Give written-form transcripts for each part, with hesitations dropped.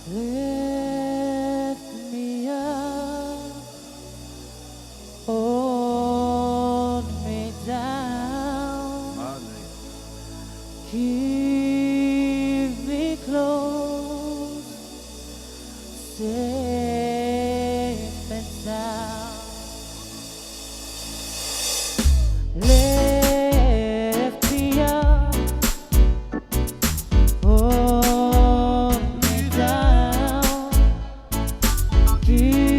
Lift me up, hold me down, keep me close, safe and sound. Lift me up, hold me down, keep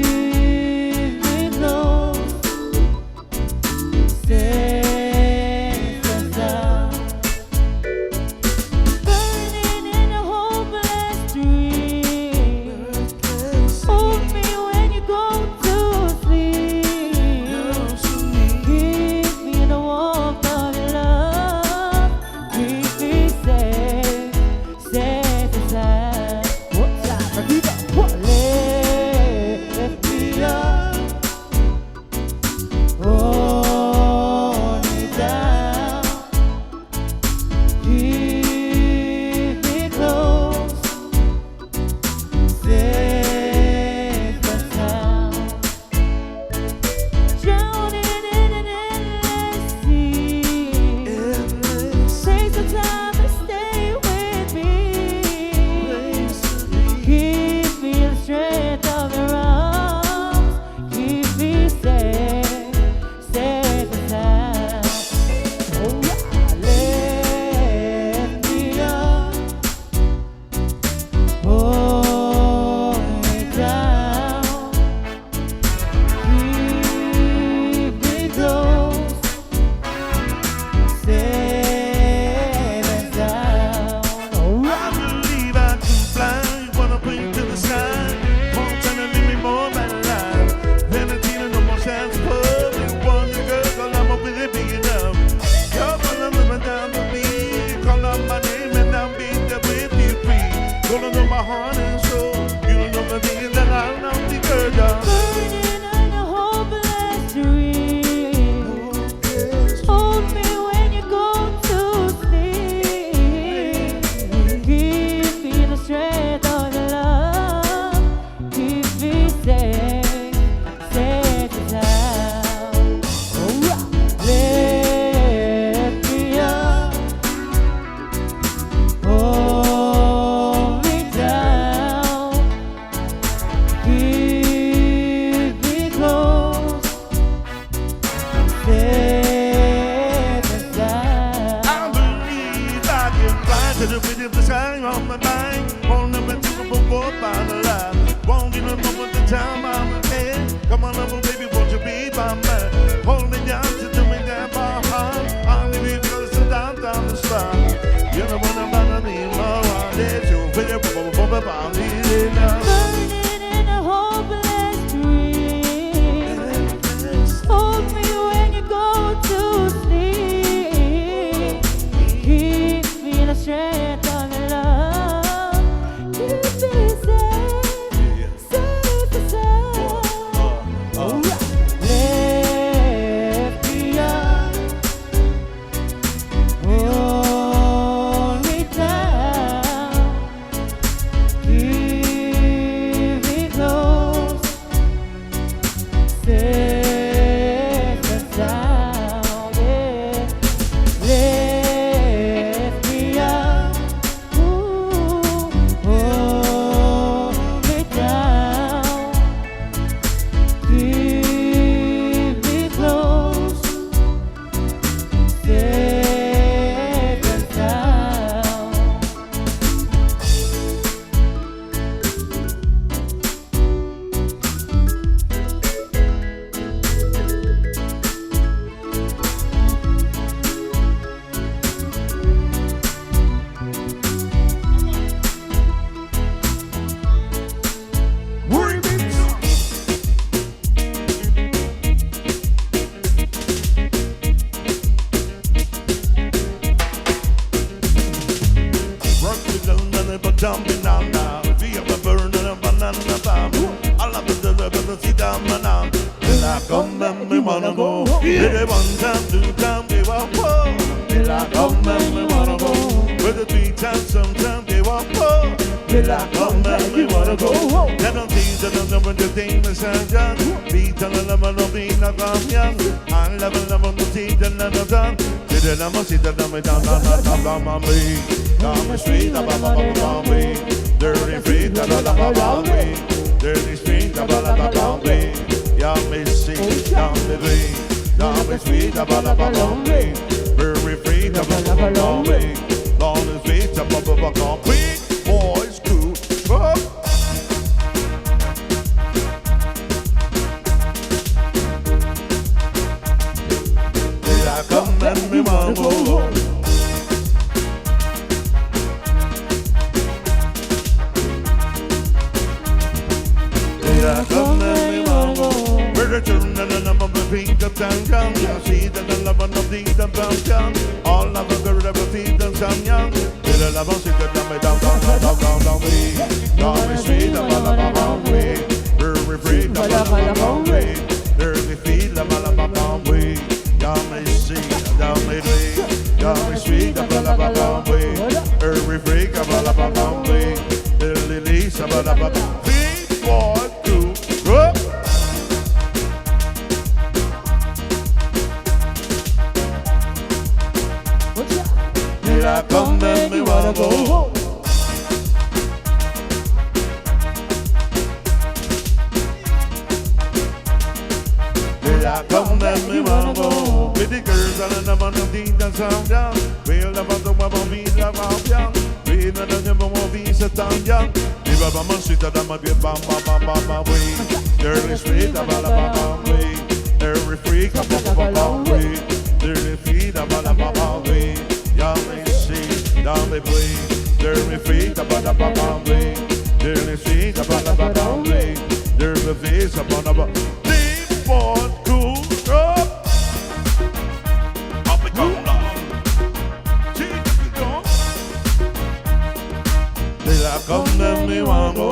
me close, safe and sound. Burning in a hopeless dream, hold me when you go to sleep. Keep me in the warmth of your love, keep me safe, safe and sound. What time? Repeat up. What? Lift me up, hold me down, keep me close, safe and sound. Drowning in an endless sea, take some time to stay with me. Keep me in the strength of your arms, keep me safe, safe and sound. Oh yeah, lift me up, hold me down, keep me close, safe and sound. Oh I believe I can fly. Wanna bring to the sky. More time to leave me more than alive. Vanity no more chance for me. Wonder girl, call I'm up with it big enough. Come on, I'm living down to me. Call out my name and I'll be there with you free. Gonna know my heart and soul. You don't know the thing that I'll not be good of. Burning in a hopeless dream, hold me when you go to sleep. Keep me in the strength of your love, keep me safe, safe and sound. Oh yeah, lift me up, hold me down, keep me close, safe and sound. I believe I can fly to the rhythm of the sky on my mind. Won't let me take a boat by the line. Won't give a moment the time I'm ahead. Come on, little baby, won't you be my man? Hold me down to do me down by heart. I'll leave you close to down the spot. You're the one I'm gonna need more on this. You'll feel it, I'll need it now. Burning in a hopeless dream, hold me when you go to sleep. Keep me in the strength of your love, keep me safe, safe and sound. Oh yeah, lift me up, hold me down, keep me close, safe and sound. Yeah. Lift me up, ooh, hold me down, keep me close, safe and sound. Jumping down now, feel the burn and a banana palm. I love the sit down now. Till I come and we wanna go. Did it one time, two time, we walk home. Till I come and we wanna go. With the three times, sometimes they walk home. Till I come and me wanna go home. Let them tease and them when you think me surgeon. Beat and love and love me not come young. I love and love and tease and love them done. Sit down and sit down me down on me. Down the street about me. Dirty feet about me. Dirty street about me. Yeah, me see down the way. Down the street about me. Very free about me. Down the street about me. Boys crew up. Till I come and me wanna go home. Till I come and me wanna go home. Where the children and the number of feet up down young. You see that the love and the feet up down young. All of the girls that will feed them some young. Till the love and sit down me down me. Down the street about me. Very free about me. Dirty feet about me. Down the street down the way. Down the street about me. Very free about me. Dirty lease about me. Boy, two, up. Till I come and me wanna go home. Till I come and me wanna go home. With the girls and the number of things that sound young. We'll never do what we love out young. We'll never want to be so damn young. If I'm a man, sit down and be bam way. Dirty street about way. Every freak about way. Dirty feet about way. Yeah, me see down the way. Dirty feet about way. Dirty feet about way. Dirty face about deep boy cool up. Up it come down. See it go. Till I come and me wanna go.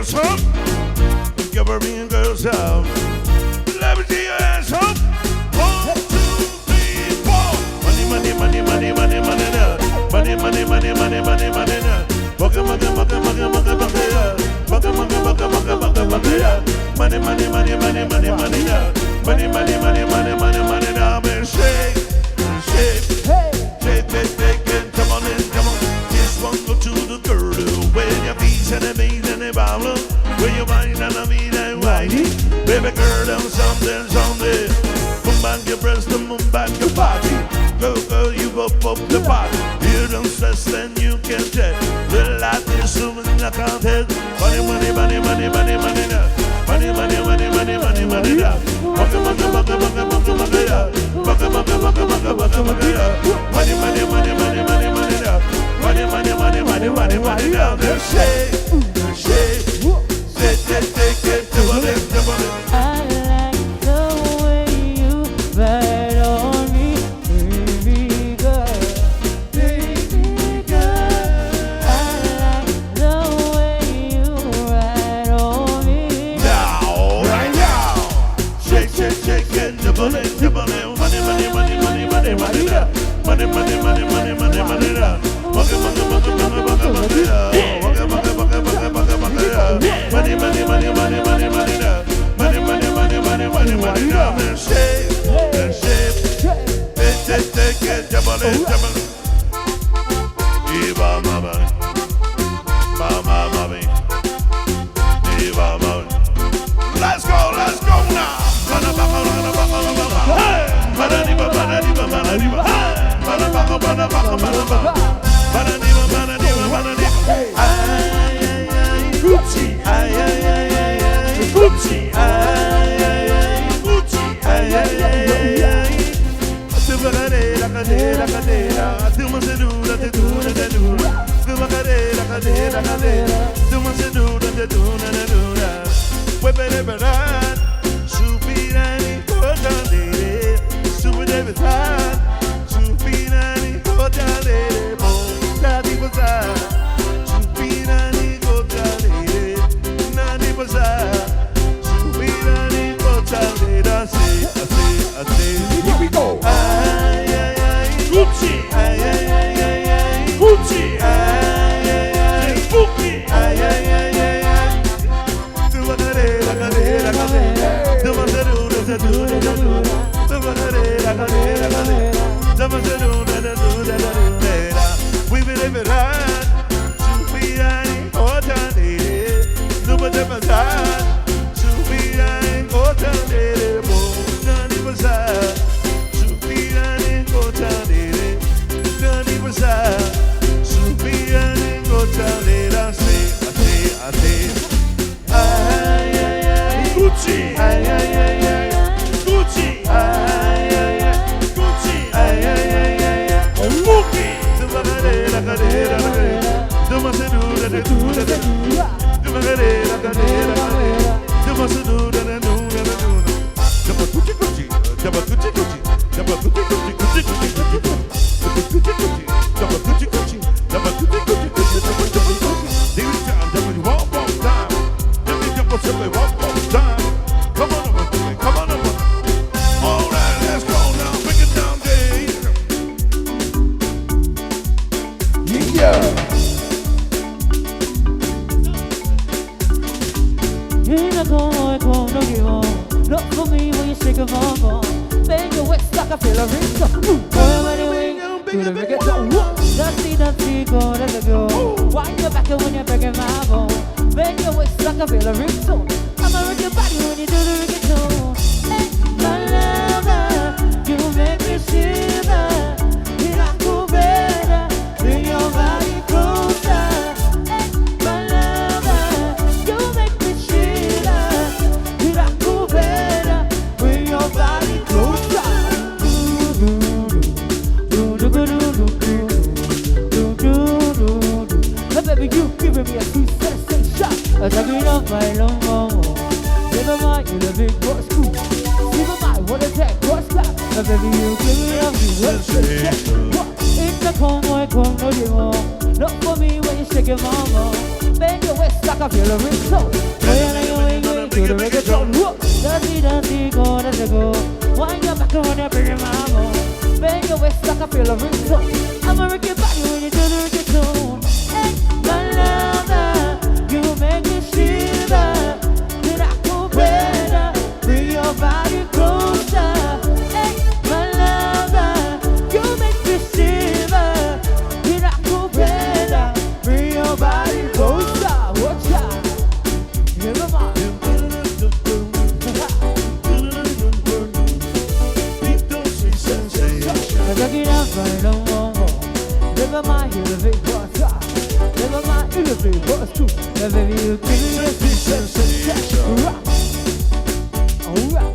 girls up. Give her me girls up. Let me see your hands up. 1, 2, 3, 4. Money, money, money, money, money, money, now. Money, money, money, money, money, money, now. Money, money, money, money, money, money, money, now. Money, money, money, money, money, money, now. Man, shake, shake, shake, shake, shake, and come on in, come on. This one go to the girdle, where your feet and the knees and the bottom, where your mind and the meat and whitey. Baby girl, down something, something. Move back your breast and move back your body. Go, girl, you go up the body. You don't stress, then you can check. Little light is zooming, I can't help. Money, money, money, money, money, money, now. Money, money, money, money, money, money, now. Money, money, money, money, money, money, now. Money, money, money, money, money, money, now. Money, money, money, money, money, money, now. Money, money, money, money, money, money, now. Then shake, shake, shake, shake, shake, shake, double it, double it. I like the way you ride on me, baby girl, baby girl. I like the way you ride on me. Now, right now. Shake, shake, shake, and double it, double it. Money, money, money, money, money, money, now. Money, money, money, money, money, money, now. Money, money, money, money, money, money, now. Money, money, money, money, money, money, now. Money, money, money, money, money, money, now. Money, money, money, money, money, money, now. And shake, and shake, shake, shake, shake, double it, double it. Eva, mama, mama, mama, Eva, mama. Let's go now. Hey! Bananiba, bananiba, bananiba. Banabaka, banabaka, banabaka. Bananiba, bananiba, bananiba. Ay, ay, ay. Gucci. Ay, ay, ay, ay, ay. Gucci. Ay, ay, ay. Gucci. Ay, ay, ay, ay. Tuba cadera, cadera, cadera. Tuma sedura, te dura, te dura. Tuba cadera, cadera, cadera. Tuma sedura, te dura, te dura. Webere berat, supirani kotandere, supere berat, supirani kotandere, nadi bazar, supirani kotandere, nadi bazar, supirani kotandere, Here we go. ay ay ay, Gucci. ay ay ay ay ay, Gucci. ay ay ay, Gucci. ay ay ay ay ay. Tuba cadera, cadera, cadera. Tuba sedura, sedura, sedura. Tuba cadera, cadera, cadera. Tuba sedura, sedura, sedura. We believe it right. Supirani kotandere. Tuba de bazar. Supirani kotandere. Nani bazar. Supirani kotandere. Nani bazar. Supirani kotandere. I say. Ay, ay, ay. Gucci. Ay, ay, ay, ay. Gucci. Ay, ay, ay. Gucci. Ay, ay, ay, ay, ay. Gucci. Tuba cadera, cadera, cadera. Tuba sedura, sedura, sedura. Tuba cadera, cadera, cadera. Tuba sedura, sedura, sedura. Tuba Gucci, Gucci. Tuba Gucci, Gucci. Tuba Gucci, Gucci, Gucci, Gucci, Gucci, Gucci. Tuba Gucci, Gucci. Tuba Gucci, Gucci. Tuba Gucci, Gucci, Gucci, Tuba Gucci, Gucci. This time, tuba one more time. Simply one more time. Come on over, baby. Come on over. All right, let's go now. Bring it down, Dave. Yeah. Look for me when you shake a bum. Bang your waist like I feel a ring. Do the reggaeton. Dusty, dusty, go, let go. Wind your back when you're breaking my bone. Bang your waist like I feel a ringtone. I'ma rock your body when you do the reggaeton. Hey, my lover, you make me shiver. Feel like go better, bring your body closer. Hey, my lover, you make me shiver. Feel like go better, bring your body closer. Baby, you giving me a sweet sensation. I'm talking off my long momo. Never mind, you're the big boss cool. Never mind, what a tech, what's that? Baby, you give me a sweet sensation. It's the convoy, come no more. Look for me when you shake your mama. Bend your waist like I feel a rich soul. Going to the reggaeton. Dirty, go, let's go. Wind your back around your pretty mama. Bend your waist like I feel a rich soul. I'ma rock your body when you do the reggaeton. Hey, my lover, you make me shiver. Then I go better, bring your body closer. Hey, my lover, you make me shiver. Then I go better, bring your body closer. Watch out, here am I. Check it out, right on, never mind, you're the big boss. Never mind, you're the big boss too. Never you give me a sensation. Alright.